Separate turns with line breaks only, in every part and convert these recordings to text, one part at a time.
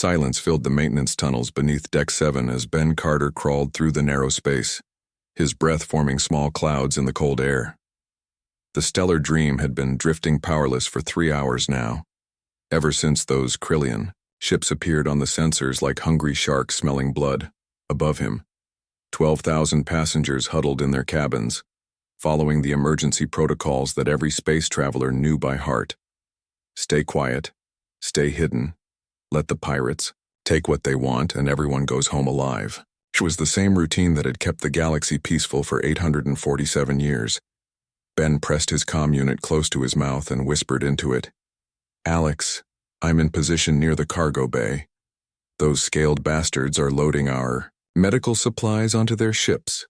Silence filled the maintenance tunnels beneath Deck 7 as Ben Carter crawled through the narrow space, his breath forming small clouds in the cold air. The stellar dream had been drifting powerless for 3 hours now, ever since those Krillian ships appeared on the sensors like hungry sharks smelling blood. Above him, 12,000 passengers huddled in their cabins, following the emergency protocols that every space traveler knew by heart. Stay quiet, stay hidden, let the pirates take what they want, and everyone goes home alive. It was the same routine that had kept the galaxy peaceful for 847 years. Ben pressed his comm unit close to his mouth and whispered into it. "Alex, I'm in position near the cargo bay. Those scaled bastards are loading our medical supplies onto their ships."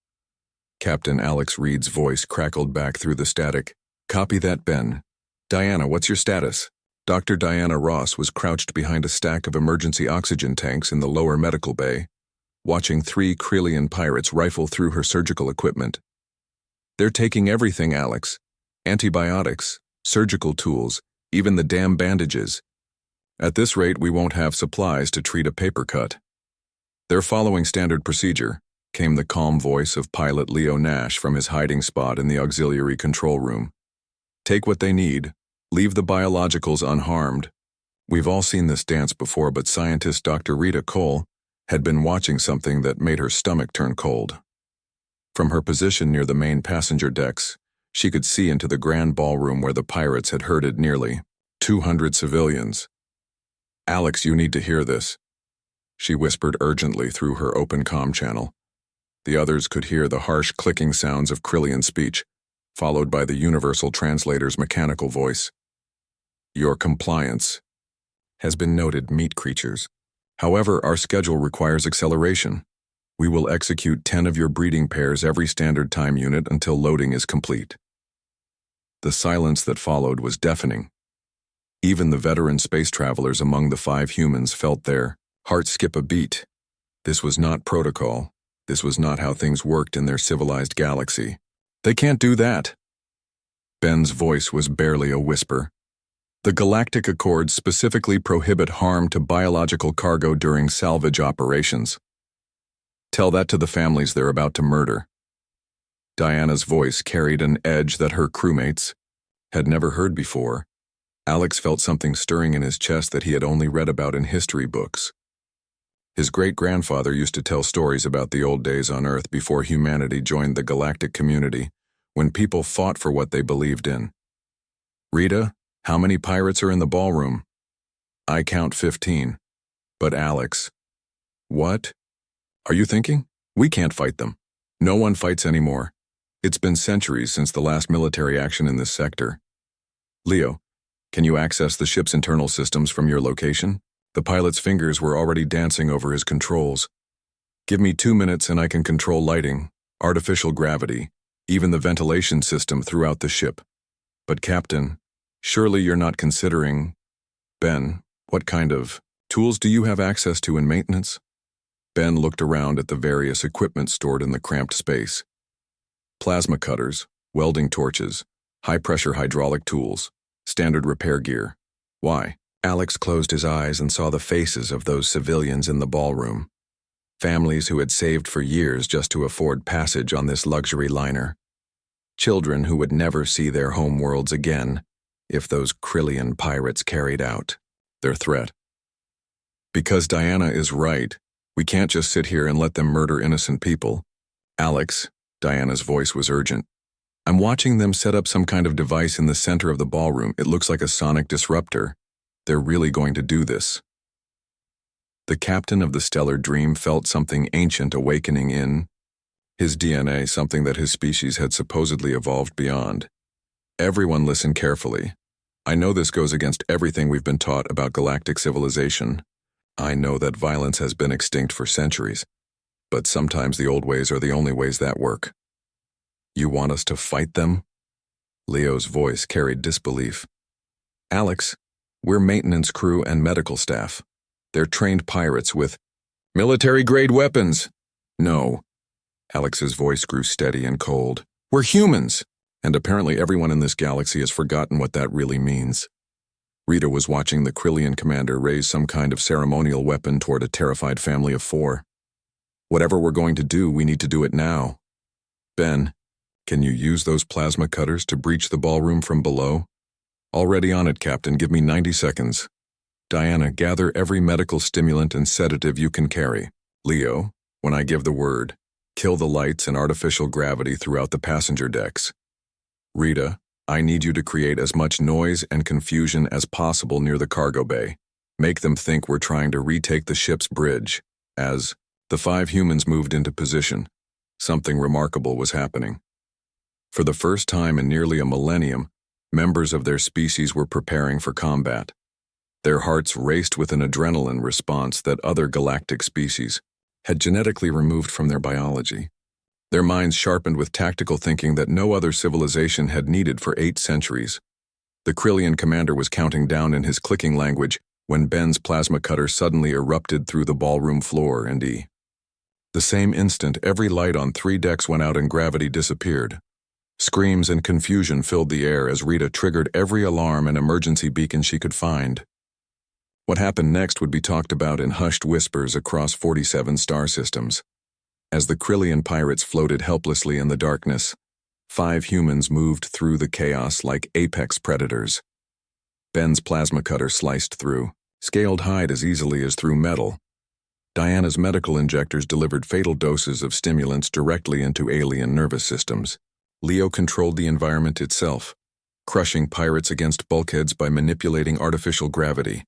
Captain Alex Reed's voice crackled back through the static. "Copy that, Ben. Diana, what's your status?" Dr. Diana Ross was crouched behind a stack of emergency oxygen tanks in the lower medical bay, watching 3 Krillian pirates rifle through her surgical equipment. "They're taking everything, Alex. Antibiotics, surgical tools, even the damn bandages. At this rate, we won't have supplies to treat a paper cut." "They're following standard procedure," came the calm voice of pilot Leo Nash from his hiding spot in the auxiliary control room. "Take what they need. Leave the biologicals unharmed." We've all seen this dance before, but scientist Dr. Rita Cole had been watching something that made her stomach turn cold. From her position near the main passenger decks, she could see into the grand ballroom where the pirates had herded nearly 200 civilians. "Alex, you need to hear this," she whispered urgently through her open comm channel. The others could hear the harsh clicking sounds of Krillian speech, followed by the universal translator's mechanical voice. "Your compliance has been noted, meat creatures. However, our schedule requires acceleration. We will execute 10 of your breeding pairs every standard time unit until loading is complete." The silence that followed was deafening. Even the veteran space travelers among the 5 humans felt their hearts skip a beat. This was not protocol. This was not how things worked in their civilized galaxy. "They can't do that." Ben's voice was barely a whisper. "The Galactic Accords specifically prohibit harm to biological cargo during salvage operations. Tell that to the families they're about to murder." Diana's voice carried an edge that her crewmates had never heard before. Alex felt something stirring in his chest that he had only read about in history books. His great-grandfather used to tell stories about the old days on Earth before humanity joined the galactic community, when people fought for what they believed in. "Rita, how many pirates are in the ballroom?" "I count 15. "But Alex." "What are you thinking? We can't fight them. No one fights anymore. It's been centuries since the last military action in this sector." "Leo, can you access the ship's internal systems from your location?" The pilot's fingers were already dancing over his controls. "Give me 2 minutes and I can control lighting, artificial gravity, even the ventilation system throughout the ship." "But Captain, surely you're not considering—" "Ben, what kind of tools do you have access to in maintenance?" Ben looked around at the various equipment stored in the cramped space. "Plasma cutters, welding torches, high-pressure hydraulic tools, standard repair gear." "Why?" Alex closed his eyes and saw the faces of those civilians in the ballroom. Families who had saved for years just to afford passage on this luxury liner. Children who would never see their home worlds again if those Krillian pirates carried out their threat. "Because Diana is right. We can't just sit here and let them murder innocent people." "Alex," Diana's voice was urgent. "I'm watching them set up some kind of device in the center of the ballroom. It looks like a sonic disruptor. They're really going to do this." The captain of the Stellar Dream felt something ancient awakening in his DNA, something that his species had supposedly evolved beyond. "Everyone listen carefully. I know this goes against everything we've been taught about galactic civilization. I know that violence has been extinct for centuries, but sometimes the old ways are the only ways that work. You want us to fight them?" Leo's voice carried disbelief. "Alex, we're maintenance crew and medical staff. They're trained pirates with military-grade weapons." "No." Alex's voice grew steady and cold. "We're humans, and apparently everyone in this galaxy has forgotten what that really means." Rita was watching the Krillian commander raise some kind of ceremonial weapon toward a terrified family of 4. Whatever we're going to do, we need to do it now. Ben, can you use those plasma cutters to breach the ballroom from below? Already on it, Captain. Give me 90 seconds. Diana, gather every medical stimulant and sedative you can carry. Leo, when I give the word, kill the lights and artificial gravity throughout the passenger decks. Rita, I need you to create as much noise and confusion as possible near the cargo bay. Make them think we're trying to retake the ship's bridge. As the 5 humans moved into position, something remarkable was happening. For the first time in nearly a millennium, members of their species were preparing for combat. Their hearts raced with an adrenaline response that other galactic species had genetically removed from their biology. Their minds sharpened with tactical thinking that no other civilization had needed for 8 centuries. The Krillian commander was counting down in his clicking language when Ben's plasma cutter suddenly erupted through the ballroom floor and the same instant, every light on 3 decks went out and gravity disappeared. Screams and confusion filled the air as Rita triggered every alarm and emergency beacon she could find. What happened next would be talked about in hushed whispers across 47 star systems. As the Krillian pirates floated helplessly in the darkness, 5 humans moved through the chaos like apex predators. Ben's plasma cutter sliced through, scaled hide as easily as through metal. Diana's medical injectors delivered fatal doses of stimulants directly into alien nervous systems. Leo controlled the environment itself, crushing pirates against bulkheads by manipulating artificial gravity.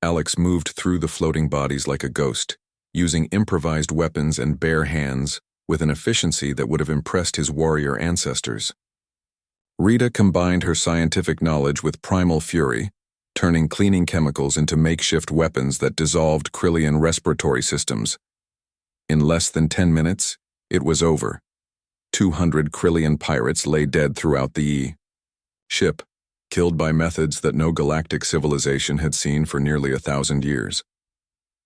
Alex moved through the floating bodies like a ghost, using improvised weapons and bare hands with an efficiency that would have impressed his warrior ancestors. Rita combined her scientific knowledge with primal fury, turning cleaning chemicals into makeshift weapons that dissolved Krillian respiratory systems. In less than 10 minutes, it was over. 200 Krillian pirates lay dead throughout the ship, killed by methods that no galactic civilization had seen for nearly 1,000 years.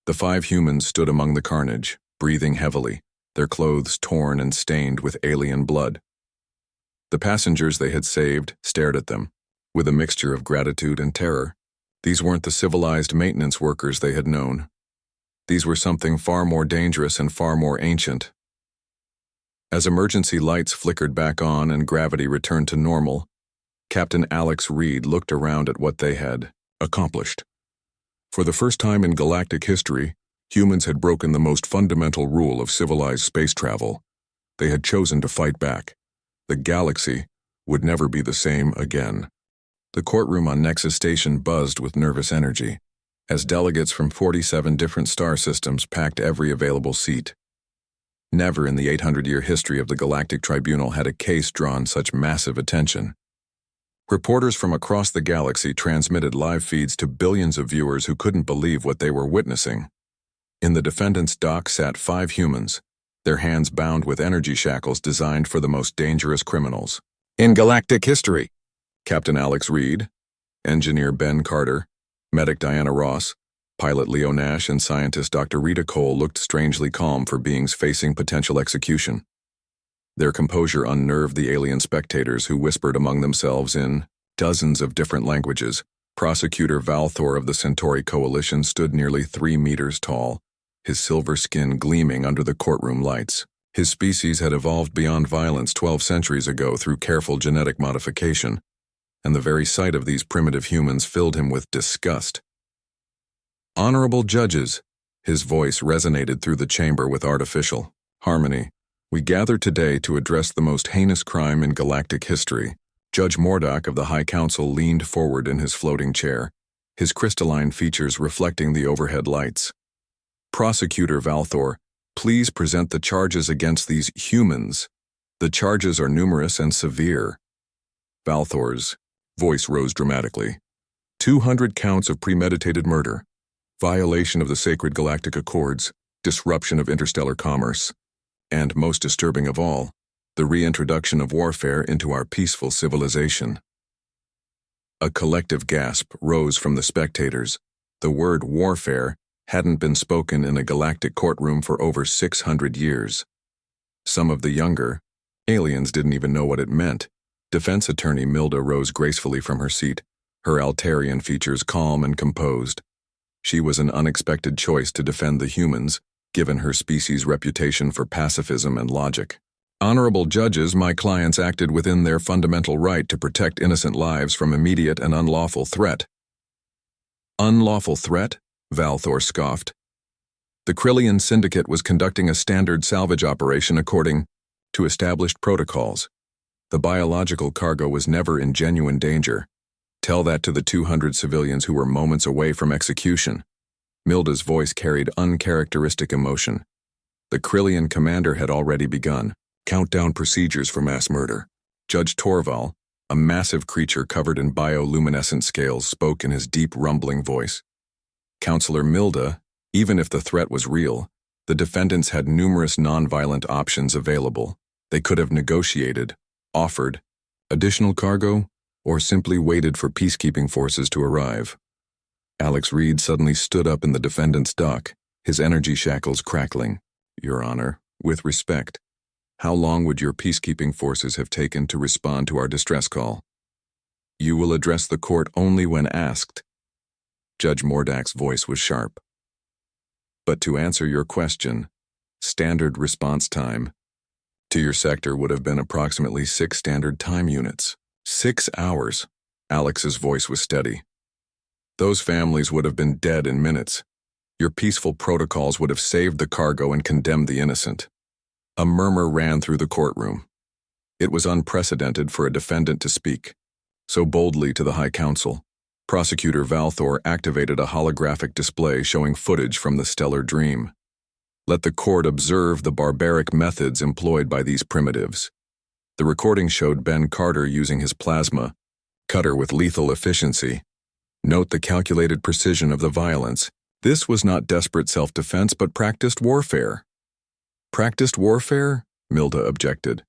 The 5 humans stood among the carnage, breathing heavily, their clothes torn and stained with alien blood. The passengers they had saved stared at them, with a mixture of gratitude and terror. These weren't the civilized maintenance workers they had known. These were something far more dangerous and far more ancient. As emergency lights flickered back on and gravity returned to normal, Captain Alex Reed looked around at what they had accomplished. For the first time in galactic history, humans had broken the most fundamental rule of civilized space travel. They had chosen to fight back. The galaxy would never be the same again. The courtroom on Nexus Station buzzed with nervous energy, as delegates from 47 different star systems packed every available seat. Never in the 800-year history of the Galactic Tribunal had a case drawn such massive attention. Reporters from across the galaxy transmitted live feeds to billions of viewers who couldn't believe what they were witnessing. In the defendant's dock sat 5 humans, their hands bound with energy shackles designed for the most dangerous criminals. In galactic history, Captain Alex Reed, Engineer Ben Carter, Medic Diana Ross, Pilot Leo Nash, and Scientist Dr. Rita Cole looked strangely calm for beings facing potential execution. Their composure unnerved the alien spectators who whispered among themselves in dozens of different languages. Prosecutor Valthor of the Centauri Coalition stood nearly 3 meters tall, his silver skin gleaming under the courtroom lights. His species had evolved beyond violence 12 centuries ago through careful genetic modification, and the very sight of these primitive humans filled him with disgust. Honorable judges, his voice resonated through the chamber with artificial harmony. We gather today to address the most heinous crime in galactic history. Judge Mordock of the High Council leaned forward in his floating chair, his crystalline features reflecting the overhead lights. Prosecutor Valthor, please present the charges against these humans. The charges are numerous and severe. Valthor's voice rose dramatically. 200 counts of premeditated murder, violation of the sacred galactic accords, disruption of interstellar commerce, and, most disturbing of all, the reintroduction of warfare into our peaceful civilization. A collective gasp rose from the spectators. The word warfare hadn't been spoken in a galactic courtroom for over 600 years. Some of the younger aliens didn't even know what it meant. Defense attorney Milda rose gracefully from her seat, her Altarian features calm and composed. She was an unexpected choice to defend the humans, given her species' reputation for pacifism and logic. Honorable judges, my clients acted within their fundamental right to protect innocent lives from immediate and unlawful threat. Unlawful threat? Valthor scoffed. The Krillian Syndicate was conducting a standard salvage operation according to established protocols. The biological cargo was never in genuine danger. Tell that to the 200 civilians who were moments away from execution. Milda's voice carried uncharacteristic emotion. The Krillian commander had already begun. Countdown procedures for mass murder. Judge Torval, a massive creature covered in bioluminescent scales, spoke in his deep rumbling voice. Counselor Milda, even if the threat was real, the defendants had numerous non-violent options available. They could have negotiated, offered, additional cargo, or simply waited for peacekeeping forces to arrive. Alex Reed suddenly stood up in the defendant's dock, his energy shackles crackling. Your Honor, with respect, how long would your peacekeeping forces have taken to respond to our distress call? You will address the court only when asked. Judge Mordak's voice was sharp. But to answer your question, standard response time to your sector would have been approximately 6 standard time units. 6 hours. Alex's voice was steady. Those families would have been dead in minutes. Your peaceful protocols would have saved the cargo and condemned the innocent. A murmur ran through the courtroom. It was unprecedented for a defendant to speak so boldly to the High Council. Prosecutor Valthor activated a holographic display showing footage from the stellar dream. Let the court observe the barbaric methods employed by these primitives. The recording showed Ben Carter using his plasma cutter with lethal efficiency. Note the calculated precision of the violence. This was not desperate self-defense but practiced warfare. Practiced warfare? Milda objected.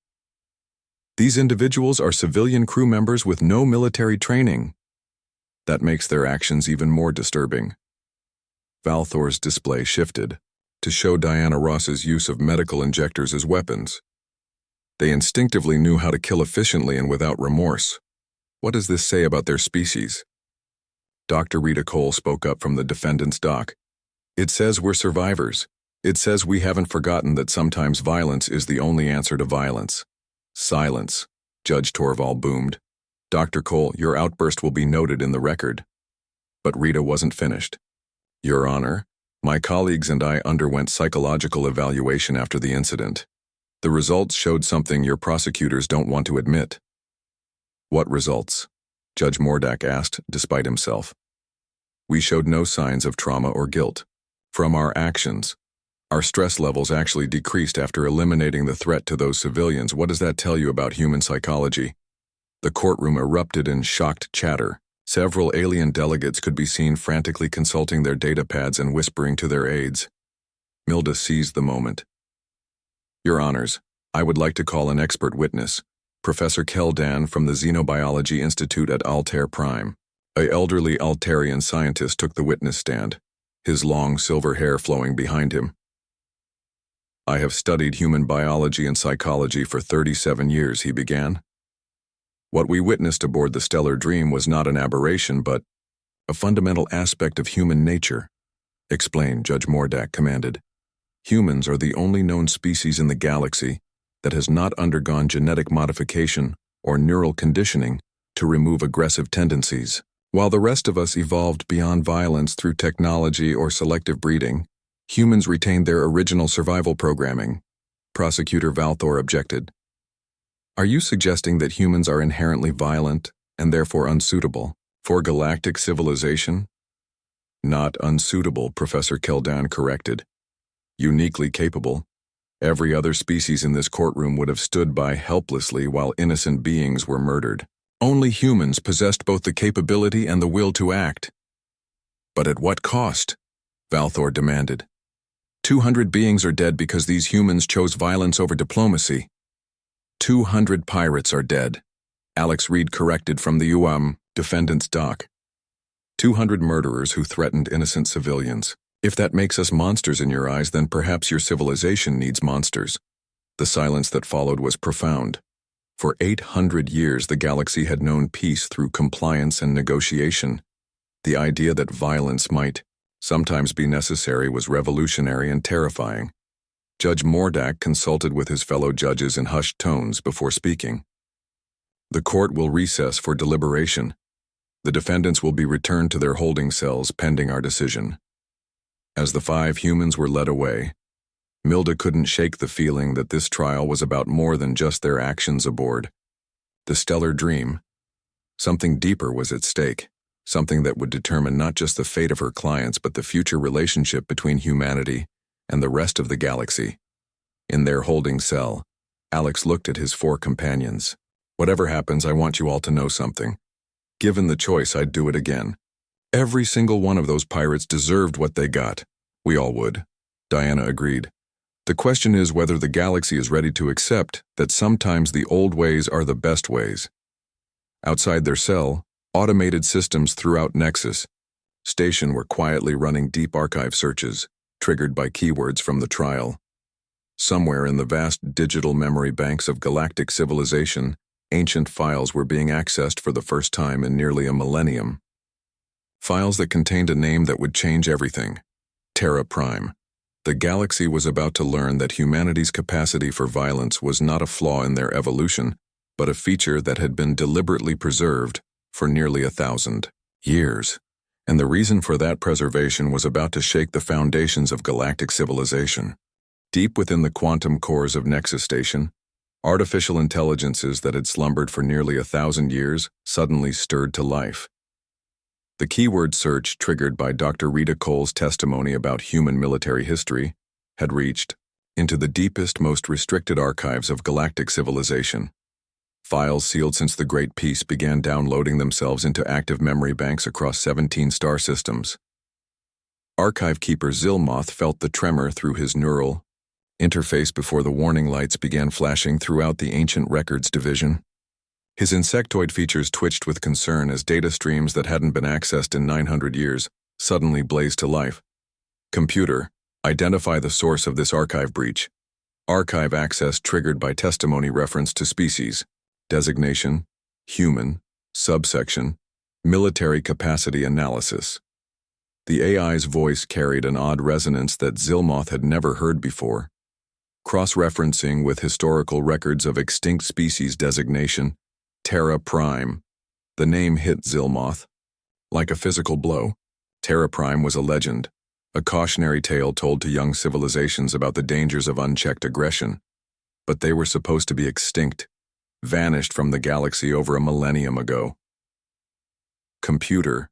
These individuals are civilian crew members with no military training. That makes their actions even more disturbing. Valthor's display shifted to show Diana Ross's use of medical injectors as weapons. They instinctively knew how to kill efficiently and without remorse. What does this say about their species? Dr. Rita Cole spoke up from the defendant's dock. It says we're survivors. It says we haven't forgotten that sometimes violence is the only answer to violence. Silence, Judge Torval boomed. Dr. Cole, your outburst will be noted in the record. But Rita wasn't finished. Your Honor, my colleagues and I underwent psychological evaluation after the incident. The results showed something your prosecutors don't want to admit. What results? Judge Mordak asked, despite himself. We showed no signs of trauma or guilt. From our actions, our stress levels actually decreased after eliminating the threat to those civilians. What does that tell you about human psychology? The courtroom erupted in shocked chatter. Several alien delegates could be seen frantically consulting their datapads and whispering to their aides. Milda seized the moment. Your Honors, I would like to call an expert witness, Professor Keldan from the Xenobiology Institute at Altair Prime. An elderly Altarian scientist took the witness stand, his long silver hair flowing behind him. I have studied human biology and psychology for 37 years, he began. What we witnessed aboard the Stellar Dream was not an aberration, but a fundamental aspect of human nature. Explain, Judge Mordak commanded. Humans are the only known species in the galaxy that has not undergone genetic modification or neural conditioning to remove aggressive tendencies. While the rest of us evolved beyond violence through technology or selective breeding, humans retained their original survival programming. Prosecutor Valthor objected. Are you suggesting that humans are inherently violent and therefore unsuitable for galactic civilization? Not unsuitable, Professor Keldan corrected. Uniquely capable. Every other species in this courtroom would have stood by helplessly while innocent beings were murdered. Only humans possessed both the capability and the will to act. But at what cost? Valthor demanded. 200 beings are dead because these humans chose violence over diplomacy. 200 pirates are dead. Alex Reed corrected from the defendant's dock. 200 murderers who threatened innocent civilians. If that makes us monsters in your eyes, then perhaps your civilization needs monsters. The silence that followed was profound. For 800 years, the galaxy had known peace through compliance and negotiation. The idea that violence might sometimes be necessary was revolutionary and terrifying. Judge Mordak consulted with his fellow judges in hushed tones before speaking. The court will recess for deliberation. The defendants will be returned to their holding cells pending our decision. As the 5 humans were led away, Milda couldn't shake the feeling that this trial was about more than just their actions aboard the Stellar Dream. Something deeper was at stake, something that would determine not just the fate of her clients but the future relationship between humanity and the rest of the galaxy. In their holding cell, Alex looked at his 4 companions. Whatever happens, I want you all to know something. Given the choice, I'd do it again. Every single one of those pirates deserved what they got. We all would. Diana agreed. The question is whether the galaxy is ready to accept that sometimes the old ways are the best ways. Outside their cell, automated systems throughout Nexus Station were quietly running deep archive searches, triggered by keywords from the trial. Somewhere in the vast digital memory banks of galactic civilization, ancient files were being accessed for the first time in nearly a millennium. Files that contained a name that would change everything: Terra Prime. The galaxy was about to learn that humanity's capacity for violence was not a flaw in their evolution, but a feature that had been deliberately preserved for nearly 1,000 years. And the reason for that preservation was about to shake the foundations of galactic civilization. Deep within the quantum cores of Nexus Station, artificial intelligences that had slumbered for nearly 1,000 years suddenly stirred to life. The keyword search triggered by Dr. Rita Cole's testimony about human military history had reached into the deepest, most restricted archives of galactic civilization. Files sealed since the Great Peace began downloading themselves into active memory banks across 17 star systems. Archive keeper Zilmoth felt the tremor through his neural interface before the warning lights began flashing throughout the Ancient Records division. His insectoid features twitched with concern as data streams that hadn't been accessed in 900 years suddenly blazed to life. Computer, identify the source of this archive breach. Archive access triggered by testimony reference to species. Designation, human, subsection, military capacity analysis. The AI's voice carried an odd resonance that Zilmoth had never heard before. Cross-referencing with historical records of extinct species designation, Terra Prime. The name hit Zilmoth like a physical blow. Terra Prime was a legend, a cautionary tale told to young civilizations about the dangers of unchecked aggression. But they were supposed to be extinct, vanished from the galaxy over a millennium ago. Computer.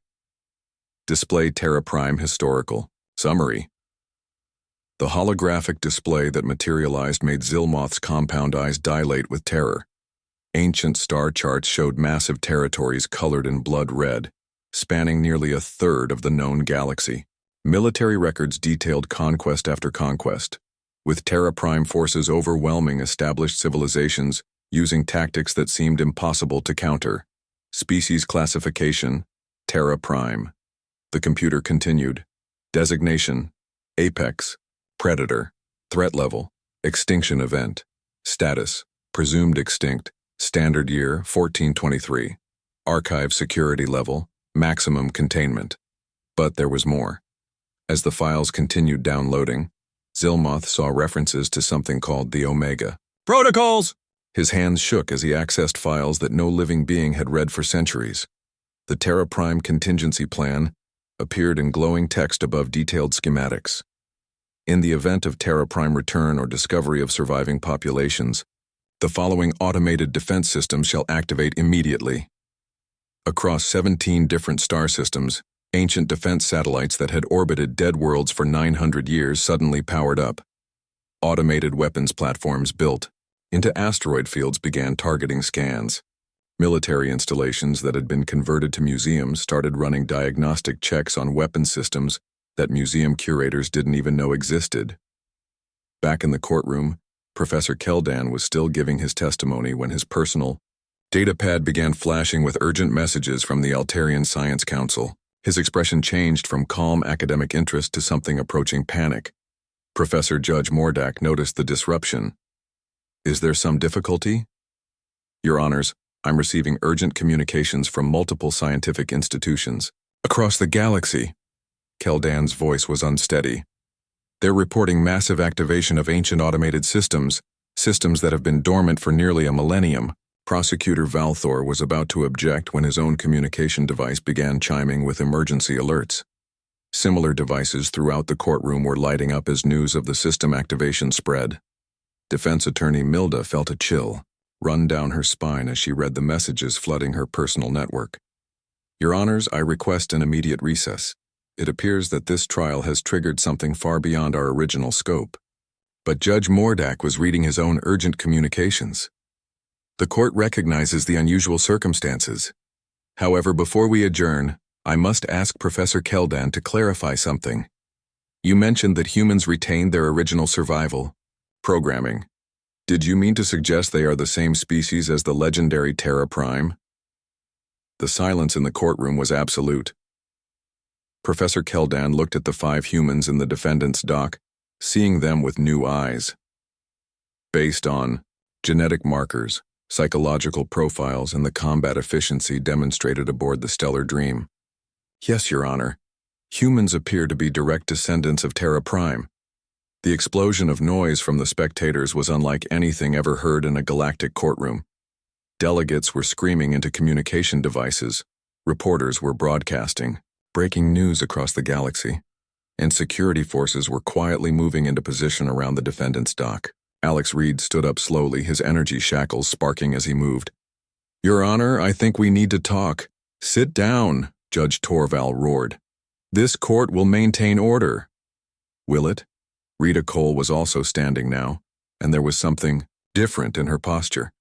Display Terra Prime historical summary. The holographic display that materialized made Zilmoth's compound eyes dilate with terror. Ancient star charts showed massive territories colored in blood red, spanning nearly a third of the known galaxy. Military records detailed conquest after conquest, with Terra Prime forces overwhelming established civilizations using tactics that seemed impossible to counter. Species classification, Terra Prime. The computer continued. Designation, Apex, Predator, Threat Level, Extinction Event, Status, Presumed Extinct, Standard Year 1423, Archive Security Level, Maximum Containment. But there was more. As the files continued downloading, Zilmoth saw references to something called the Omega Protocols! His hands shook as he accessed files that no living being had read for centuries. The Terra Prime Contingency Plan appeared in glowing text above detailed schematics. In the event of Terra Prime return or discovery of surviving populations, the following automated defense systems shall activate immediately. Across 17 different star systems, ancient defense satellites that had orbited dead worlds for 900 years suddenly powered up. Automated weapons platforms built into asteroid fields began targeting scans. Military installations that had been converted to museums started running diagnostic checks on weapon systems that museum curators didn't even know existed. Back in the courtroom, Professor Keldan was still giving his testimony when his personal datapad began flashing with urgent messages from the Altarian Science Council. His expression changed from calm academic interest to something approaching panic. Professor Judge Mordak noticed the disruption. Is there some difficulty? Your Honors, I'm receiving urgent communications from multiple scientific institutions across the galaxy. Keldan's voice was unsteady. They're reporting massive activation of ancient automated systems that have been dormant for nearly a millennium. Prosecutor Valthor was about to object when his own communication device began chiming with emergency alerts. Similar devices throughout the courtroom were lighting up as news of the system activation spread. Defense attorney Milda felt a chill run down her spine as she read the messages flooding her personal network. Your Honors, I request an immediate recess. It appears that this trial has triggered something far beyond our original scope. But Judge Mordak was reading his own urgent communications. The court recognizes the unusual circumstances. However, before we adjourn, I must ask Professor Keldan to clarify something. You mentioned that humans retained their original survival programming. Did you mean to suggest they are the same species as the legendary Terra Prime? The silence in the courtroom was absolute. Professor Keldan looked at the 5 humans in the defendant's dock, seeing them with new eyes. Based on genetic markers, psychological profiles, and the combat efficiency demonstrated aboard the Stellar Dream. Yes, Your Honor. Humans appear to be direct descendants of Terra Prime. The explosion of noise from the spectators was unlike anything ever heard in a galactic courtroom. Delegates were screaming into communication devices. Reporters were broadcasting breaking news across the galaxy. And security forces were quietly moving into position around the defendant's dock. Alex Reed stood up slowly, his energy shackles sparking as he moved. Your Honor, I think we need to talk. Sit down, Judge Torval roared. This court will maintain order. Will it? Rita Cole was also standing now, and there was something different in her posture.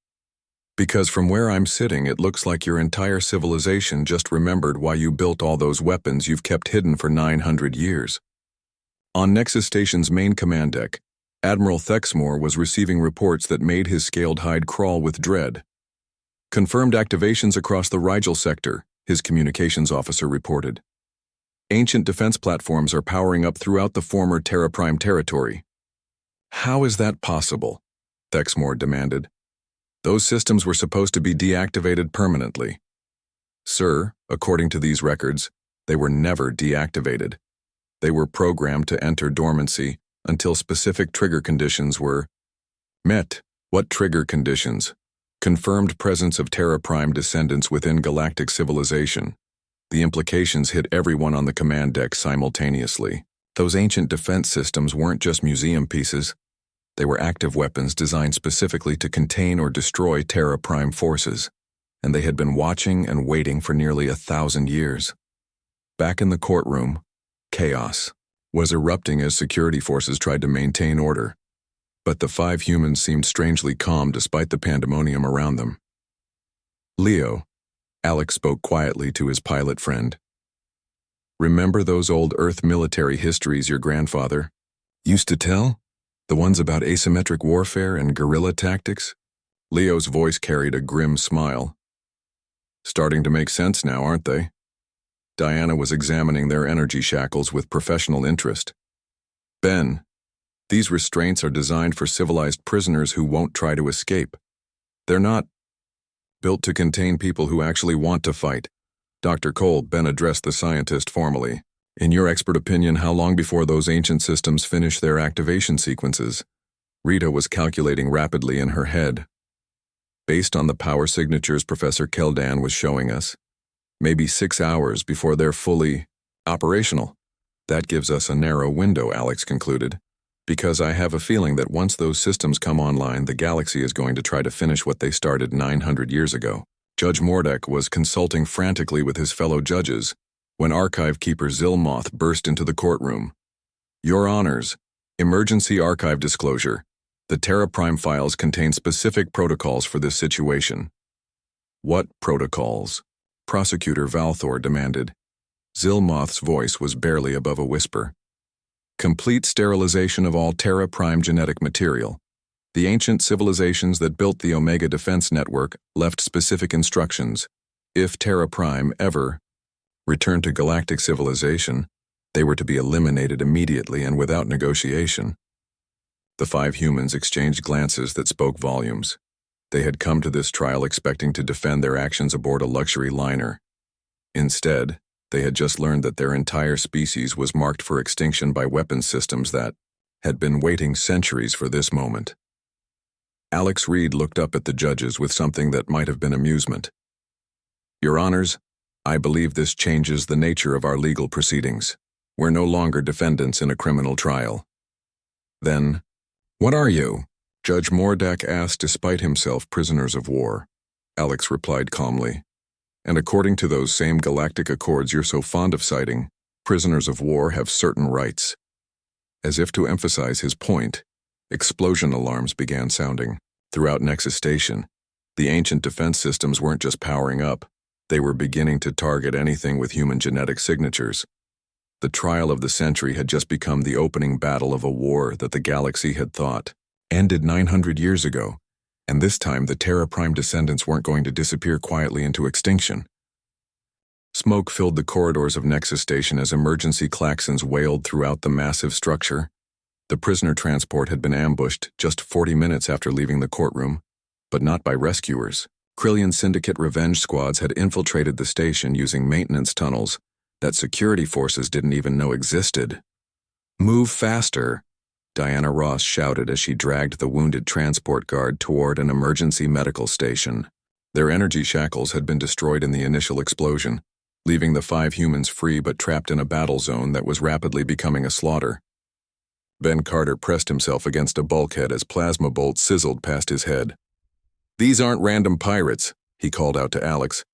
Because from where I'm sitting, it looks like your entire civilization just remembered why you built all those weapons you've kept hidden for 900 years. On Nexus Station's main command deck, Admiral Thexmore was receiving reports that made his scaled hide crawl with dread. Confirmed activations across the Rigel sector, his communications officer reported. Ancient defense platforms are powering up throughout the former Terra Prime territory. How is that possible? Thexmore demanded. Those systems were supposed to be deactivated permanently. Sir, according to these records, they were never deactivated. They were programmed to enter dormancy until specific trigger conditions were met. What trigger conditions? Confirmed presence of Terra Prime descendants within galactic civilization. The implications hit everyone on the command deck simultaneously. Those ancient defense systems weren't just museum pieces. They were active weapons designed specifically to contain or destroy Terra Prime forces, and they had been watching and waiting for nearly 1,000 years. Back in the courtroom, chaos was erupting as security forces tried to maintain order, but the 5 humans seemed strangely calm despite the pandemonium around them. Leo, Alex spoke quietly to his pilot friend. Remember those old Earth military histories your grandfather used to tell? The ones about asymmetric warfare and guerrilla tactics? Leo's voice carried a grim smile. Starting to make sense now, aren't they? Diana was examining their energy shackles with professional interest. Ben, these restraints are designed for civilized prisoners who won't try to escape. They're not built to contain people who actually want to fight. Dr. Cole, Ben addressed the scientist formally. In your expert opinion, how long before those ancient systems finish their activation sequences? Rita was calculating rapidly in her head. Based on the power signatures Professor Keldan was showing us, maybe 6 hours before they're fully operational. That gives us a narrow window, Alex concluded, because I have a feeling that once those systems come online, the galaxy is going to try to finish what they started 900 years ago. Judge Mordak was consulting frantically with his fellow judges when Archive Keeper Zilmoth burst into the courtroom. Your Honors, emergency archive disclosure. The Terra Prime files contain specific protocols for this situation. What protocols? Prosecutor Valthor demanded. Zilmoth's voice was barely above a whisper. Complete sterilization of all Terra Prime genetic material. The ancient civilizations that built the Omega Defense Network left specific instructions. If Terra Prime ever returned to galactic civilization, they were to be eliminated immediately and without negotiation. The 5 humans exchanged glances that spoke volumes. They had come to this trial expecting to defend their actions aboard a luxury liner. Instead, they had just learned that their entire species was marked for extinction by weapons systems that had been waiting centuries for this moment. Alex Reed looked up at the judges with something that might have been amusement. "Your Honors, I believe this changes the nature of our legal proceedings. We're no longer defendants in a criminal trial." "Then, what are you?" Judge Mordak asked, despite himself prisoners of war. Alex replied calmly, "And according to those same galactic accords you're so fond of citing, prisoners of war have certain rights." As if to emphasize his point, explosion alarms began sounding. Throughout Nexus Station, the ancient defense systems weren't just powering up, they were beginning to target anything with human genetic signatures. The trial of the century had just become the opening battle of a war that the galaxy had thought ended 900 years ago, and this time the Terra Prime descendants weren't going to disappear quietly into extinction. Smoke filled the corridors of Nexus Station as emergency klaxons wailed throughout the massive structure. The prisoner transport had been ambushed just 40 minutes after leaving the courtroom, but not by rescuers. Krillian Syndicate revenge squads had infiltrated the station using maintenance tunnels that security forces didn't even know existed. "Move faster," Diana Ross shouted as she dragged the wounded transport guard toward an emergency medical station. Their energy shackles had been destroyed in the initial explosion, leaving the 5 humans free but trapped in a battle zone that was rapidly becoming a slaughter. Ben Carter pressed himself against a bulkhead as plasma bolts sizzled past his head. "These aren't random pirates," he called out to Alex.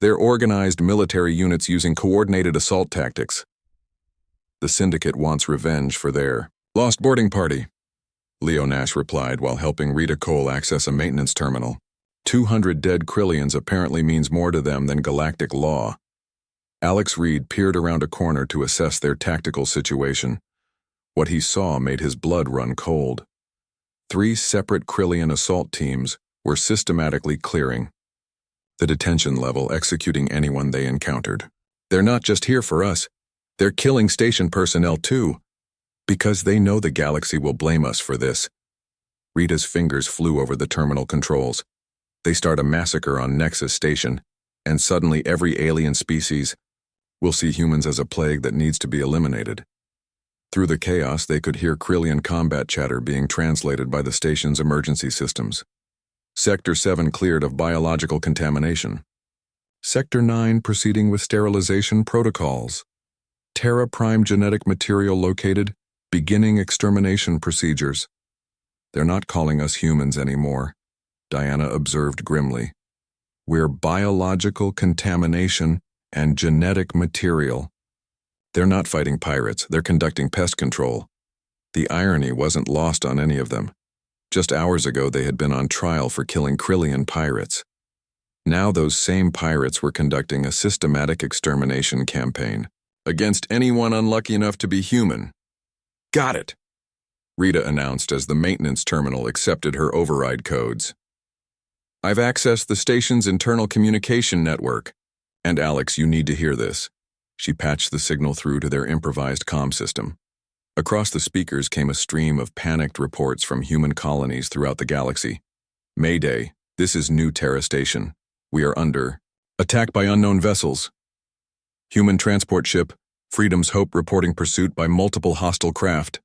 "They're organized military units using coordinated assault tactics. The Syndicate wants revenge for their lost boarding party," Leo Nash replied while helping Rita Cole access a maintenance terminal. 200 dead Krillians apparently means more to them than galactic law. Alex Reed peered around a corner to assess their tactical situation. What he saw made his blood run cold. 3 separate Krillian assault teams were systematically clearing the detention level, executing anyone they encountered. "They're not just here for us. They're killing station personnel too, because they know the galaxy will blame us for this." Rita's fingers flew over the terminal controls. They start a massacre on Nexus Station, and suddenly every alien species will see humans as a plague that needs to be eliminated. Through the chaos, they could hear Krillian combat chatter being translated by the station's emergency systems. Sector 7 cleared of biological contamination. Sector 9 proceeding with sterilization protocols. Terra Prime genetic material located, beginning extermination procedures. "They're not calling us humans anymore," Diana observed grimly. "We're biological contamination and genetic material. They're not fighting pirates, they're conducting pest control." The irony wasn't lost on any of them. Just hours ago they had been on trial for killing Krillian pirates. Now those same pirates were conducting a systematic extermination campaign against anyone unlucky enough to be human. "Got it," Rita announced as the maintenance terminal accepted her override codes. "I've accessed the station's internal communication network. And Alex, you need to hear this." She patched the signal through to their improvised comm system. Across the speakers came a stream of panicked reports from human colonies throughout the galaxy. "Mayday, this is New Terra Station. We are under attack by unknown vessels. Human transport ship, Freedom's Hope reporting pursuit by multiple hostile craft.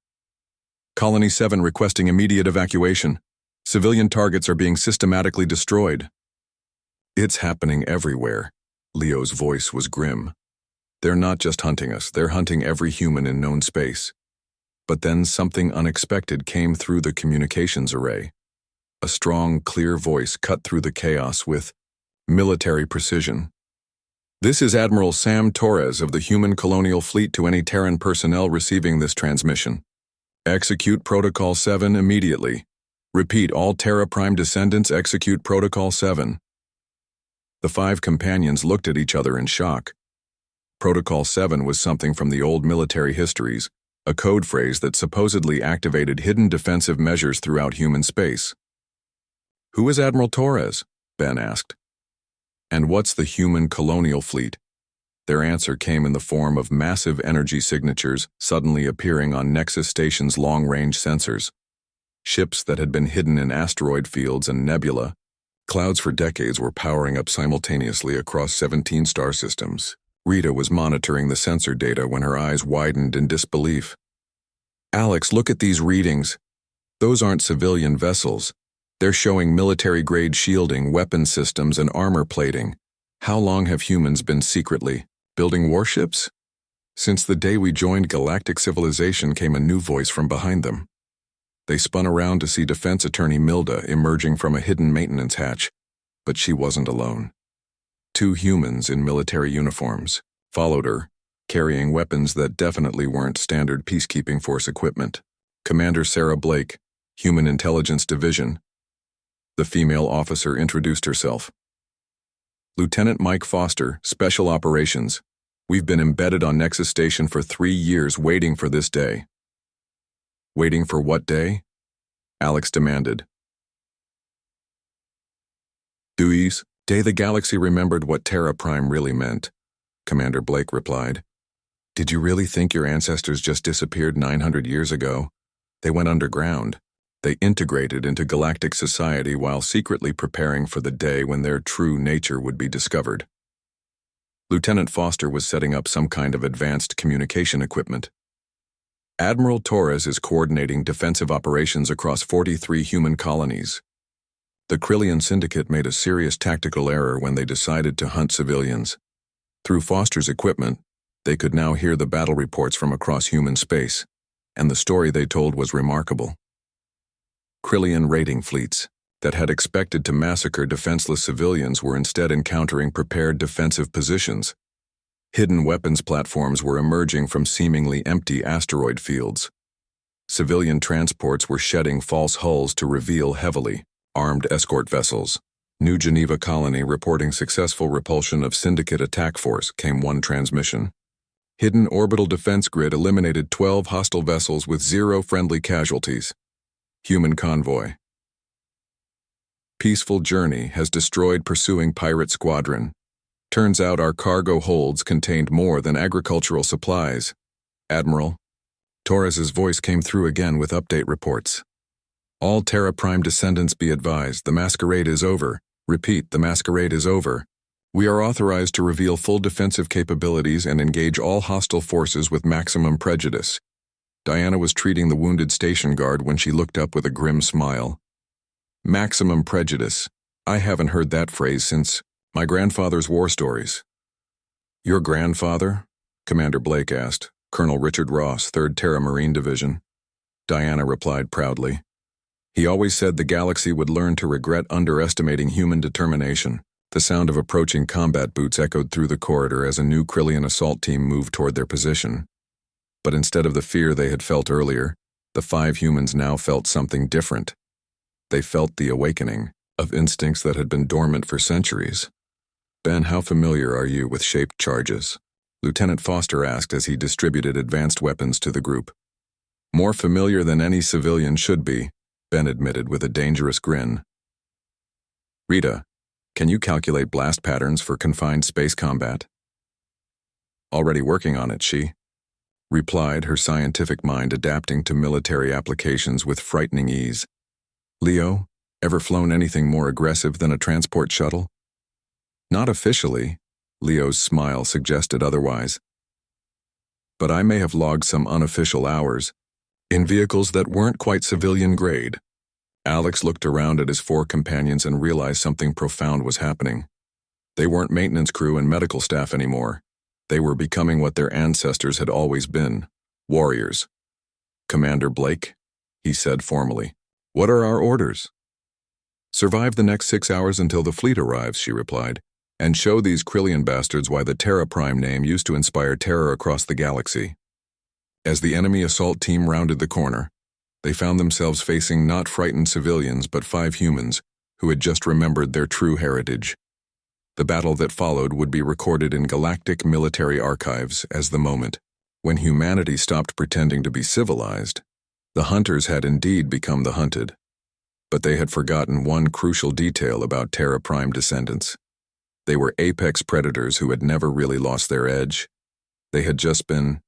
Colony 7 requesting immediate evacuation. Civilian targets are being systematically destroyed." "It's happening everywhere." Leo's voice was grim. "They're not just hunting us, they're hunting every human in known space." But then something unexpected came through the communications array. A strong, clear voice cut through the chaos with military precision. "This is Admiral Sam Torres of the Human Colonial Fleet to any Terran personnel receiving this transmission. Execute Protocol 7 immediately. Repeat, all Terra Prime descendants execute Protocol 7. The 5 companions looked at each other in shock. Protocol 7 was something from the old military histories, a code phrase that supposedly activated hidden defensive measures throughout human space. "Who is Admiral Torres?" Ben asked. "And what's the Human Colonial Fleet?" Their answer came in the form of massive energy signatures suddenly appearing on Nexus Station's long-range sensors. Ships that had been hidden in asteroid fields and nebula, Clouds for decades were powering up simultaneously across 17 star systems. Rita was monitoring the sensor data when her eyes widened in disbelief. "Alex, look at these readings. Those aren't civilian vessels. They're showing military-grade shielding, weapon systems, and armor plating. How long have humans been secretly building warships?" Since the day we joined galactic civilization, came a new voice from behind them. They spun around to see Defense Attorney Milda emerging from a hidden maintenance hatch, but she wasn't alone. 2 humans in military uniforms followed her, carrying weapons that definitely weren't standard peacekeeping force equipment. Commander Sarah Blake, Human Intelligence Division. The female officer introduced herself. "Lieutenant Mike Foster, Special Operations. We've been embedded on Nexus Station for 3 years waiting for this day." "Waiting for what day?" Alex demanded. "Dewey's Day the galaxy remembered what Terra Prime really meant," Commander Blake replied. "Did you really think your ancestors just disappeared 900 years ago? They went underground. They integrated into galactic society while secretly preparing for the day when their true nature would be discovered." Lieutenant Foster was setting up some kind of advanced communication equipment. "Admiral Torres is coordinating defensive operations across 43 human colonies. The Krillian Syndicate made a serious tactical error when they decided to hunt civilians. Through Foster's equipment, they could now hear the battle reports from across human space, and the story they told was remarkable. Krillian raiding fleets that had expected to massacre defenseless civilians were instead encountering prepared defensive positions. Hidden weapons platforms were emerging from seemingly empty asteroid fields. Civilian transports were shedding false hulls to reveal heavily armed escort vessels. New Geneva Colony reporting successful repulsion of Syndicate attack force, came one transmission. Hidden orbital defense grid eliminated 12 hostile vessels with 0 friendly casualties. Human convoy. Peaceful journey has destroyed pursuing pirate squadron. Turns out our cargo holds contained more than agricultural supplies. Admiral. Torres's voice came through again with update reports. "All Terra Prime descendants be advised, the masquerade is over. Repeat, the masquerade is over. We are authorized to reveal full defensive capabilities and engage all hostile forces with maximum prejudice." Diana was treating the wounded station guard when she looked up with a grim smile. "Maximum prejudice. I haven't heard that phrase since my grandfather's war stories." "Your grandfather?" Commander Blake asked. "Colonel Richard Ross, 3rd Terra Marine Division." Diana replied proudly. "He always said the galaxy would learn to regret underestimating human determination." The sound of approaching combat boots echoed through the corridor as a new Krillian assault team moved toward their position. But instead of the fear they had felt earlier, the 5 humans now felt something different. They felt the awakening of instincts that had been dormant for centuries. "Ben, how familiar are you with shaped charges?" Lieutenant Foster asked as he distributed advanced weapons to the group. "More familiar than any civilian should be," Ben admitted with a dangerous grin. "Rita, can you calculate blast patterns for confined space combat?" "Already working on it," she replied, her scientific mind adapting to military applications with frightening ease. "Leo, ever flown anything more aggressive than a transport shuttle?" "Not officially," Leo's smile suggested otherwise. "But I may have logged some unofficial hours in vehicles that weren't quite civilian grade." Alex looked around at his 4 companions and realized something profound was happening. They weren't maintenance crew and medical staff anymore. They were becoming what their ancestors had always been, warriors. "Commander Blake," he said formally, "what are our orders?" "Survive the next 6 hours until the fleet arrives," she replied, "and show these Krillian bastards why the Terra Prime name used to inspire terror across the galaxy." As the enemy assault team rounded the corner, they found themselves facing not frightened civilians but 5 humans who had just remembered their true heritage. The battle that followed would be recorded in galactic military archives as the moment when humanity stopped pretending to be civilized. The hunters had indeed become the hunted. But they had forgotten one crucial detail about Terra Prime descendants. They were apex predators who had never really lost their edge. They had just been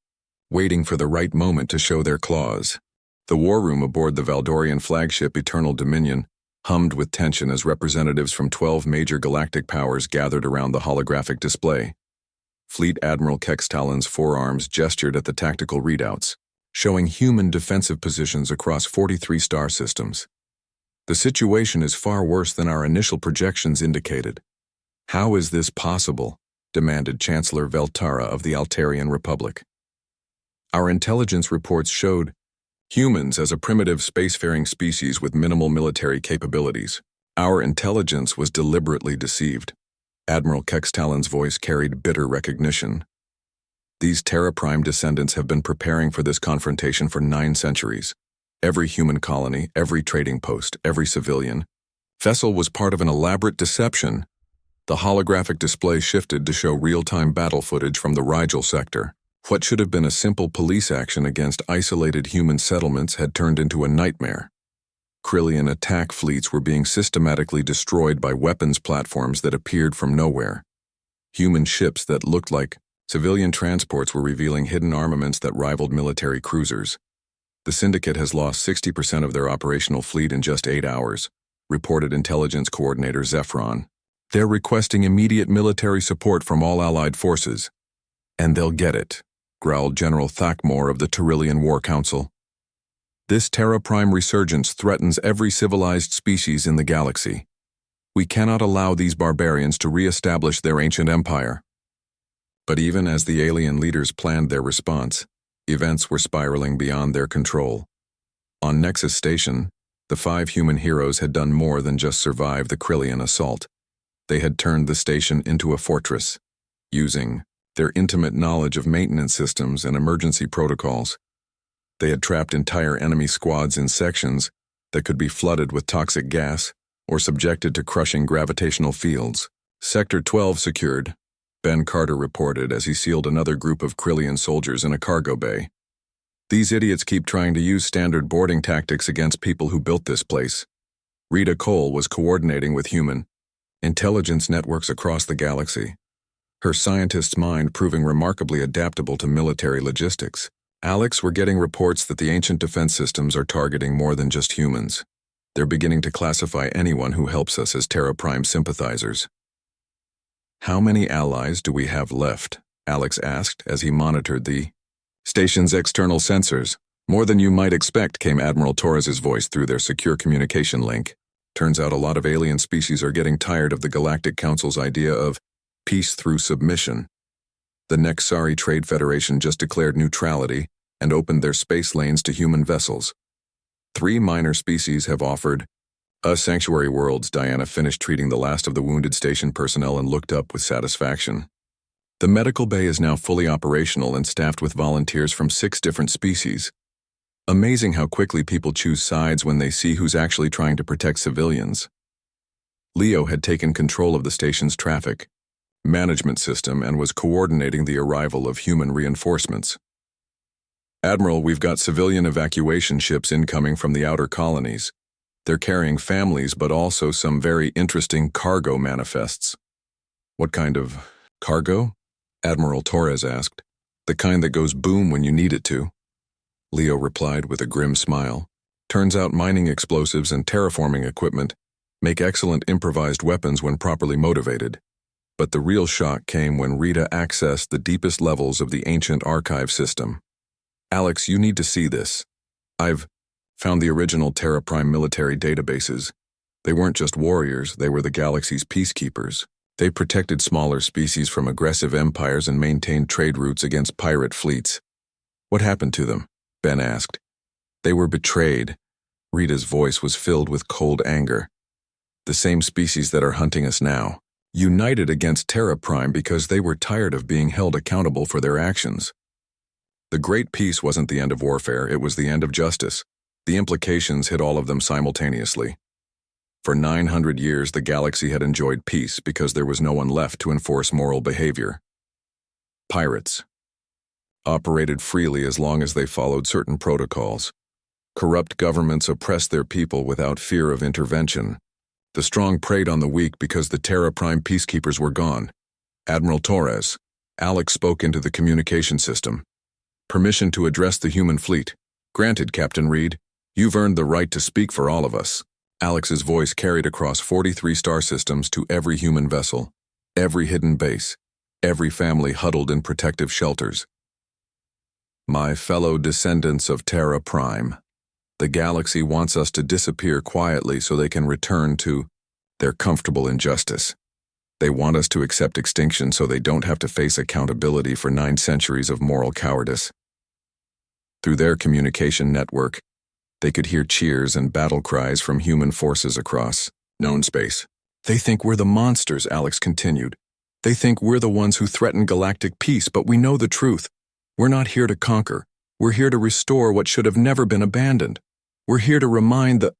waiting for the right moment to show their claws. The war room aboard the Valdorian flagship Eternal Dominion hummed with tension as representatives from 12 major galactic powers gathered around the holographic display. Fleet Admiral Kextalen's forearms gestured at the tactical readouts, showing human defensive positions across 43 star systems. The situation is far worse than our initial projections indicated. How is this possible? Demanded Chancellor Veltara of the Altarian Republic. Our intelligence reports showed humans as a primitive spacefaring species with minimal military capabilities. Our intelligence was deliberately deceived. Admiral Kextalen's voice carried bitter recognition. These Terra Prime descendants have been preparing for this confrontation for 9 centuries. Every human colony, every trading post, every civilian vessel was part of an elaborate deception. The holographic display shifted to show real-time battle footage from the Rigel sector. What should have been a simple police action against isolated human settlements had turned into a nightmare. Krillian attack fleets were being systematically destroyed by weapons platforms that appeared from nowhere. Human ships that looked like civilian transports were revealing hidden armaments that rivaled military cruisers. The Syndicate has lost 60% of their operational fleet in just 8 hours, reported Intelligence Coordinator Zephron. They're requesting immediate military support from all allied forces. And they'll get it, growled General Thakmor of the Tyrillian War Council. This Terra Prime resurgence threatens every civilized species in the galaxy. We cannot allow these barbarians to re-establish their ancient empire. But even as the alien leaders planned their response, events were spiraling beyond their control. On Nexus Station, the 5 human heroes had done more than just survive the Krillian assault. They had turned the station into a fortress, using their intimate knowledge of maintenance systems and emergency protocols. They had trapped entire enemy squads in sections that could be flooded with toxic gas or subjected to crushing gravitational fields. Sector 12 secured, Ben Carter reported as he sealed another group of Krillian soldiers in a cargo bay. These idiots keep trying to use standard boarding tactics against people who built this place. Rita Cole was coordinating with human intelligence networks across the galaxy, her scientist's mind proving remarkably adaptable to military logistics. Alex, we're getting reports that the ancient defense systems are targeting more than just humans. They're beginning to classify anyone who helps us as Terra Prime sympathizers. How many allies do we have left? Alex asked as he monitored the station's external sensors. More than you might expect, came Admiral Torres's voice through their secure communication link. Turns out a lot of alien species are getting tired of the Galactic Council's idea of peace through submission. The Nexari Trade Federation just declared neutrality and opened their space lanes to human vessels. 3 minor species have offered us sanctuary worlds. Diana finished treating the last of the wounded station personnel and looked up with satisfaction. The medical bay is now fully operational and staffed with volunteers from 6 different species. Amazing how quickly people choose sides when they see who's actually trying to protect civilians. Leo had taken control of the station's traffic management system and was coordinating the arrival of human reinforcements. Admiral, we've got civilian evacuation ships incoming from the outer colonies. They're carrying families but also some very interesting cargo manifests. What kind of cargo? Admiral Torres asked. The kind that goes boom when you need it to. Leo replied with a grim smile. Turns out mining explosives and terraforming equipment make excellent improvised weapons when properly motivated. But the real shock came when Rita accessed the deepest levels of the ancient archive system. Alex, you need to see this. I've found the original Terra Prime military databases. They weren't just warriors, they were the galaxy's peacekeepers. They protected smaller species from aggressive empires and maintained trade routes against pirate fleets. What happened to them? Ben asked. They were betrayed. Rita's voice was filled with cold anger. The same species that are hunting us now. United against Terra Prime because they were tired of being held accountable for their actions. The Great Peace wasn't the end of warfare, it was the end of justice. The implications hit all of them simultaneously. For 900 years, the galaxy had enjoyed peace because there was no one left to enforce moral behavior. Pirates operated freely as long as they followed certain protocols. Corrupt governments oppressed their people without fear of intervention. The strong preyed on the weak because the Terra Prime peacekeepers were gone. Admiral Torres, Alex spoke into the communication system. Permission to address the human fleet. Granted, Captain Reed. You've earned the right to speak for all of us. Alex's voice carried across 43 star systems to every human vessel, every hidden base, every family huddled in protective shelters. My fellow descendants of Terra Prime, the galaxy wants us to disappear quietly so they can return to their comfortable injustice. They want us to accept extinction so they don't have to face accountability for 9 centuries of moral cowardice. Through their communication network, they could hear cheers and battle cries from human forces across known space. They think we're the monsters, Alex continued. They think we're the ones who threaten galactic peace, but we know the truth. We're not here to conquer. We're here to restore what should have never been abandoned. We're here to remind the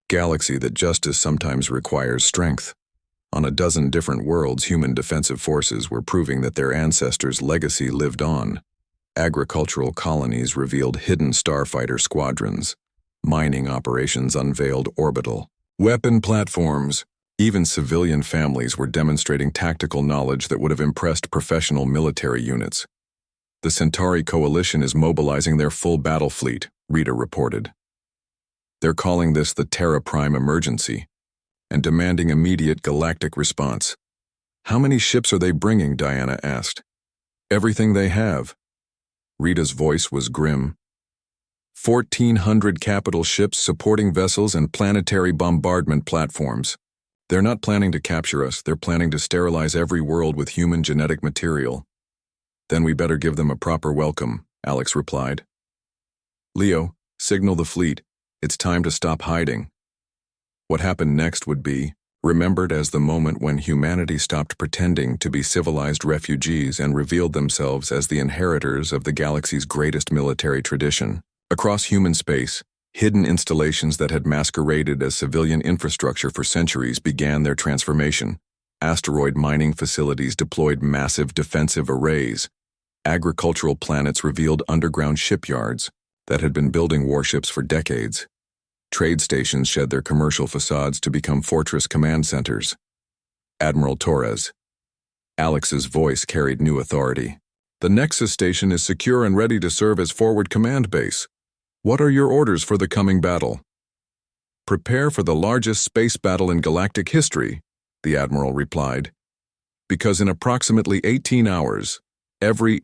galaxy that justice sometimes requires strength. On a dozen different worlds, human defensive forces were proving that their ancestors' legacy lived on. Agricultural colonies revealed hidden starfighter squadrons. Mining operations unveiled orbital weapon platforms. Even civilian families were demonstrating tactical knowledge that would have impressed professional military units. The Centauri Coalition is mobilizing their full battle fleet, Rita reported. They're calling this the Terra Prime emergency and demanding immediate galactic response. How many ships are they bringing? Diana asked. Everything they have. Rita's voice was grim. 1,400 capital ships supporting vessels and planetary bombardment platforms. They're not planning to capture us, they're planning to sterilize every world with human genetic material. Then we better give them a proper welcome, Alex replied. Leo, signal the fleet. It's time to stop hiding. What happened next would be remembered as the moment when humanity stopped pretending to be civilized refugees and revealed themselves as the inheritors of the galaxy's greatest military tradition. Across human space, hidden installations that had masqueraded as civilian infrastructure for centuries began their transformation. Asteroid mining facilities deployed massive defensive arrays. Agricultural planets revealed underground shipyards that had been building warships for decades. Trade stations shed their commercial facades to become fortress command centers. Admiral Torres. Alex's voice carried new authority. The Nexus station is secure and ready to serve as forward command base. What are your orders for the coming battle? Prepare for the largest space battle in galactic history, the Admiral replied. Because in approximately 18 hours, every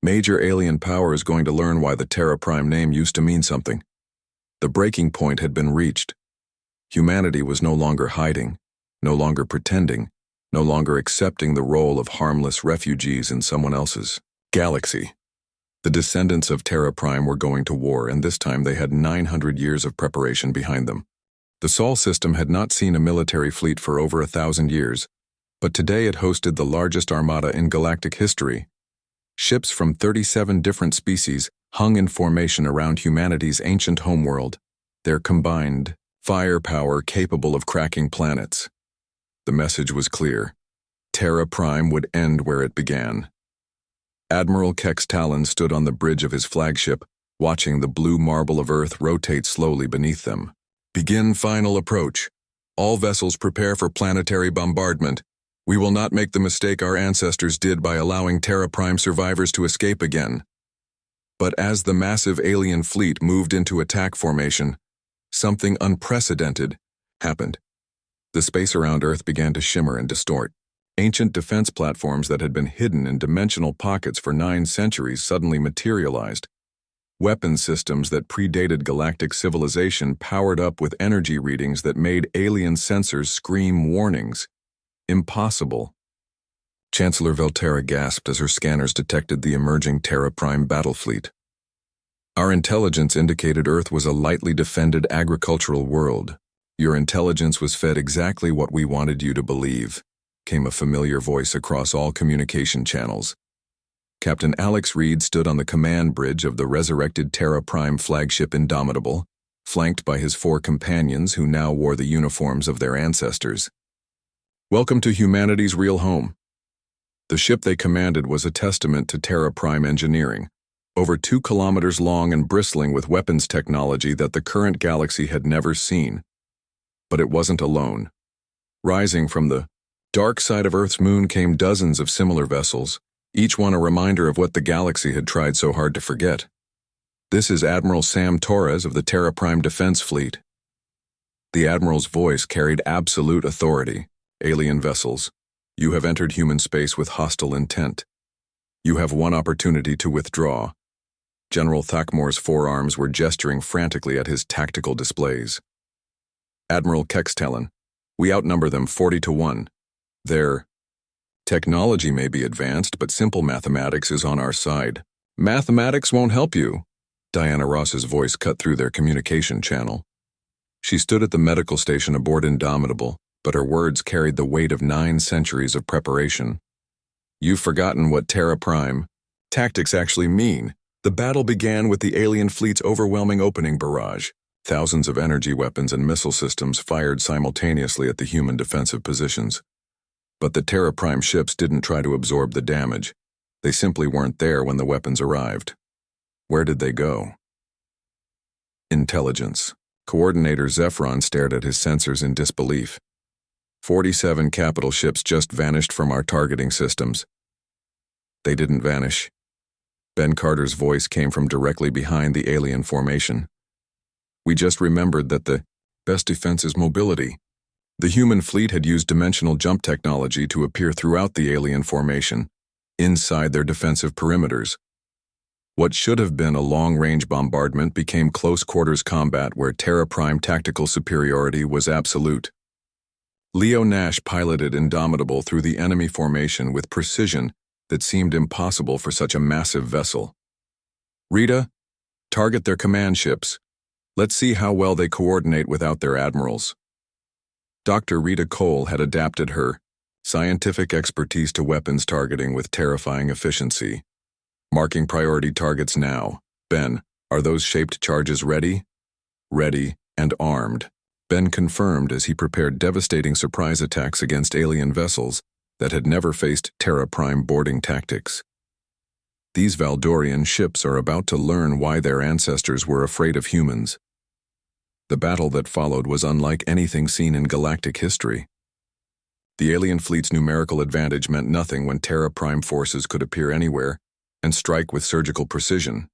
major alien power is going to learn why the Terra Prime name used to mean something. The breaking point had been reached. Humanity was no longer hiding, no longer pretending, no longer accepting the role of harmless refugees in someone else's galaxy. The descendants of Terra Prime were going to war, and this time they had 900 years of preparation behind them. The Sol system had not seen a military fleet for over 1,000 years, but today it hosted the largest armada in galactic history. Ships from 37 different species hung in formation around humanity's ancient homeworld, their combined firepower capable of cracking planets. The message was clear. Terra Prime would end where it began. Admiral Kex Talon stood on the bridge of his flagship, watching the blue marble of Earth rotate slowly beneath them. Begin final approach. All vessels prepare for planetary bombardment. We will not make the mistake our ancestors did by allowing Terra Prime survivors to escape again. But as the massive alien fleet moved into attack formation, something unprecedented happened. The space around Earth began to shimmer and distort. Ancient defense platforms that had been hidden in dimensional pockets for 9 centuries suddenly materialized. Weapon systems that predated galactic civilization powered up with energy readings that made alien sensors scream warnings. Impossible. Chancellor Velterra gasped as her scanners detected the emerging Terra Prime battle fleet. Our intelligence indicated Earth was a lightly defended agricultural world. Your intelligence was fed exactly what we wanted you to believe, came a familiar voice across all communication channels. Captain Alex Reed stood on the command bridge of the resurrected Terra Prime flagship Indomitable, flanked by his 4 companions who now wore the uniforms of their ancestors. Welcome to humanity's real home. The ship they commanded was a testament to Terra Prime engineering, over 2 kilometers long and bristling with weapons technology that the current galaxy had never seen. But it wasn't alone. Rising from the dark side of Earth's moon came dozens of similar vessels, each one a reminder of what the galaxy had tried so hard to forget. This is Admiral Sam Torres of the Terra Prime Defense Fleet. The Admiral's voice carried absolute authority. Alien vessels, you have entered human space with hostile intent. You have one opportunity to withdraw. General Thakmore's forearms were gesturing frantically at his tactical displays. Admiral Kextelen, we outnumber them 40-1. Their technology may be advanced, but simple mathematics is on our side. Mathematics won't help you. Diana Ross's voice cut through their communication channel. She stood at the medical station aboard Indomitable, but her words carried the weight of 9 centuries of preparation. You've forgotten what Terra Prime tactics actually mean. The battle began with the alien fleet's overwhelming opening barrage. Thousands of energy weapons and missile systems fired simultaneously at the human defensive positions. But the Terra Prime ships didn't try to absorb the damage. They simply weren't there when the weapons arrived. Where did they go? Intelligence. Coordinator Zephyron stared at his sensors in disbelief. 47 capital ships just vanished from our targeting systems. They didn't vanish. Ben Carter's voice came from directly behind the alien formation. We just remembered that the best defense is mobility. The human fleet had used dimensional jump technology to appear throughout the alien formation, inside their defensive perimeters. What should have been a long-range bombardment became close-quarters combat where Terra Prime tactical superiority was absolute. Leo Nash piloted Indomitable through the enemy formation with precision that seemed impossible for such a massive vessel. Rita, target their command ships. Let's see how well they coordinate without their admirals. Dr. Rita Cole had adapted her scientific expertise to weapons targeting with terrifying efficiency. Marking priority targets now. Ben, are those shaped charges ready? Ready and armed. Ben confirmed as he prepared devastating surprise attacks against alien vessels that had never faced Terra Prime boarding tactics. These Valdorian ships are about to learn why their ancestors were afraid of humans. The battle that followed was unlike anything seen in galactic history. The alien fleet's numerical advantage meant nothing when Terra Prime forces could appear anywhere and strike with surgical precision.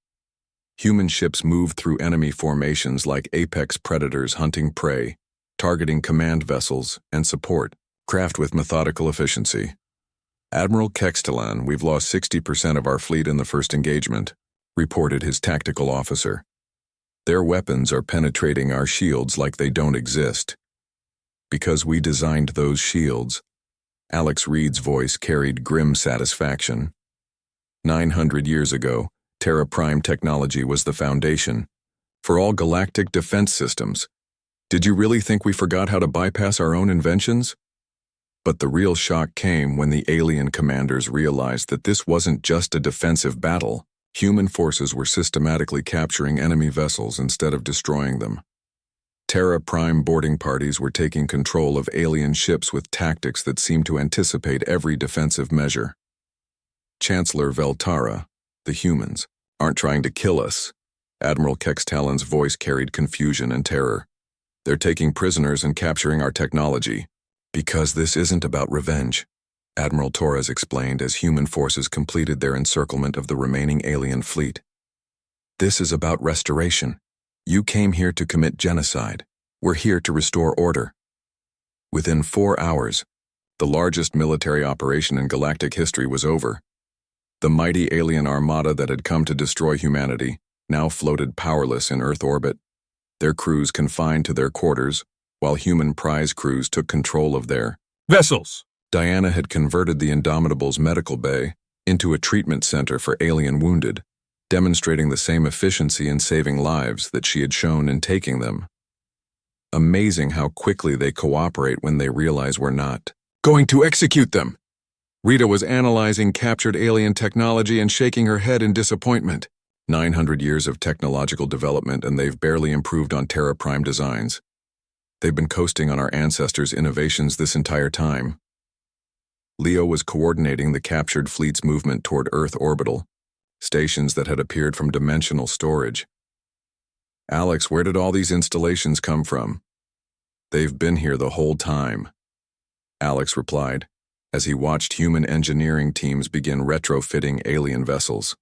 Human ships moved through enemy formations like apex predators hunting prey, targeting command vessels and support craft with methodical efficiency. Admiral Kextelen, we've lost 60% of our fleet in the first engagement, reported his tactical officer. Their weapons are penetrating our shields like they don't exist. Because we designed those shields. Alex Reed's voice carried grim satisfaction. 900 years ago, Terra Prime technology was the foundation for all galactic defense systems. Did you really think we forgot how to bypass our own inventions? But the real shock came when the alien commanders realized that this wasn't just a defensive battle. Human forces were systematically capturing enemy vessels instead of destroying them. Terra Prime boarding parties were taking control of alien ships with tactics that seemed to anticipate every defensive measure. Chancellor Veltara, the humans, aren't trying to kill us. Admiral Kextalen's voice carried confusion and terror. They're taking prisoners and capturing our technology. Because this isn't about revenge, Admiral Torres explained as human forces completed their encirclement of the remaining alien fleet. This is about restoration. You came here to commit genocide. We're here to restore order. Within 4 hours, the largest military operation in galactic history was over. The mighty alien armada that had come to destroy humanity now floated powerless in Earth orbit, their crews confined to their quarters, while human prize crews took control of their
vessels.
Diana had converted the Indomitable's medical bay into a treatment center for alien wounded, demonstrating the same efficiency in saving lives that she had shown in taking them. Amazing how quickly they cooperate when they realize we're not going to execute them. Rita was analyzing captured alien technology and shaking her head in disappointment. 900 years of technological development and they've barely improved on Terra Prime designs. They've been coasting on our ancestors' innovations this entire time. Leo was coordinating the captured fleet's movement toward Earth orbital, stations that had appeared from dimensional storage. Alex, where did all these installations come from? They've been here the whole time, Alex replied, as he watched human engineering teams begin retrofitting alien vessels.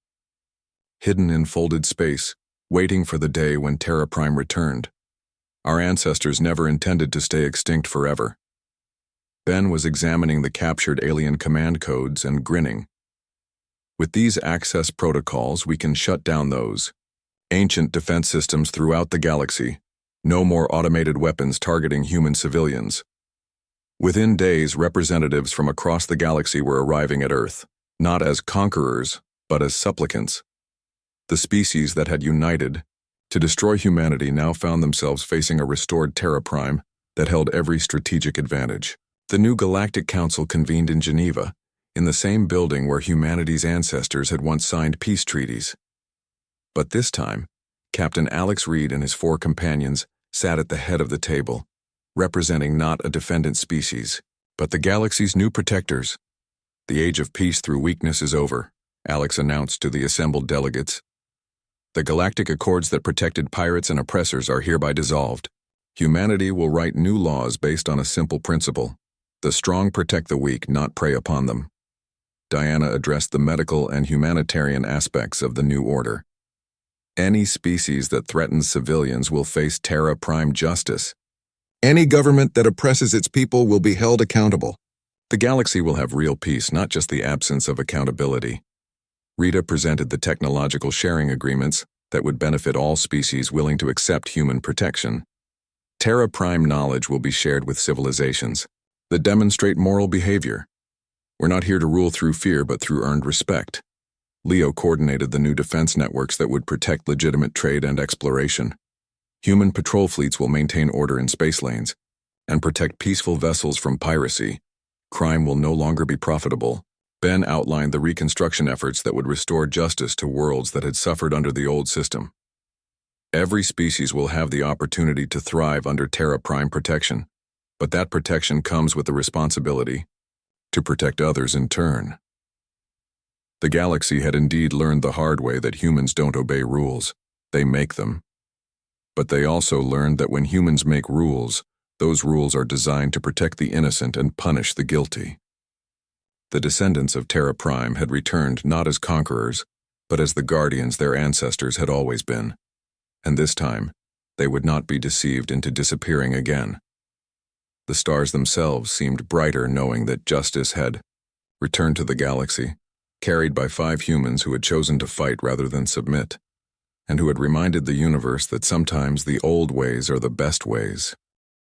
Hidden in folded space, waiting for the day when Terra Prime returned. Our ancestors never intended to stay extinct forever. Ben was examining the captured alien command codes and grinning. With these access protocols, we can shut down those ancient defense systems throughout the galaxy. No more automated weapons targeting human civilians. Within days, representatives from across the galaxy were arriving at Earth, not as conquerors, but as supplicants. The species that had united to destroy humanity now found themselves facing a restored Terra Prime that held every strategic advantage. The new Galactic Council convened in Geneva, in the same building where humanity's ancestors had once signed peace treaties. But this time, Captain Alex Reed and his 4 companions sat at the head of the table, representing not a defendant species, but the galaxy's new protectors. The age of peace through weakness is over, Alex announced to the assembled delegates. The galactic accords that protected pirates and oppressors are hereby dissolved. Humanity will write new laws based on a simple principle. The strong protect the weak, not prey upon them. Diana addressed the medical and humanitarian aspects of the new order. Any species that threatens civilians will face Terra Prime justice. Any government that oppresses its people will be held accountable. The galaxy will have real peace, not just the absence of accountability. Rita presented the technological sharing agreements that would benefit all species willing to accept human protection. Terra Prime knowledge will be shared with civilizations that demonstrate moral behavior. We're not here to rule through fear, but through earned respect. Leo coordinated the new defense networks that would protect legitimate trade and exploration. Human patrol fleets will maintain order in space lanes and protect peaceful vessels from piracy. Crime will no longer be profitable. Ben outlined the reconstruction efforts that would restore justice to worlds that had suffered under the old system. Every species will have the opportunity to thrive under Terra Prime protection, but that protection comes with the responsibility to protect others in turn. The galaxy had indeed learned the hard way that humans don't obey rules, they make them. But they also learned that when humans make rules, those rules are designed to protect the innocent and punish the guilty. The descendants of Terra Prime had returned not as conquerors, but as the guardians their ancestors had always been. And this time, they would not be deceived into disappearing again. The stars themselves seemed brighter knowing that justice had returned to the galaxy, carried by 5 humans who had chosen to fight rather than submit, and who had reminded the universe that sometimes the old ways are the best ways.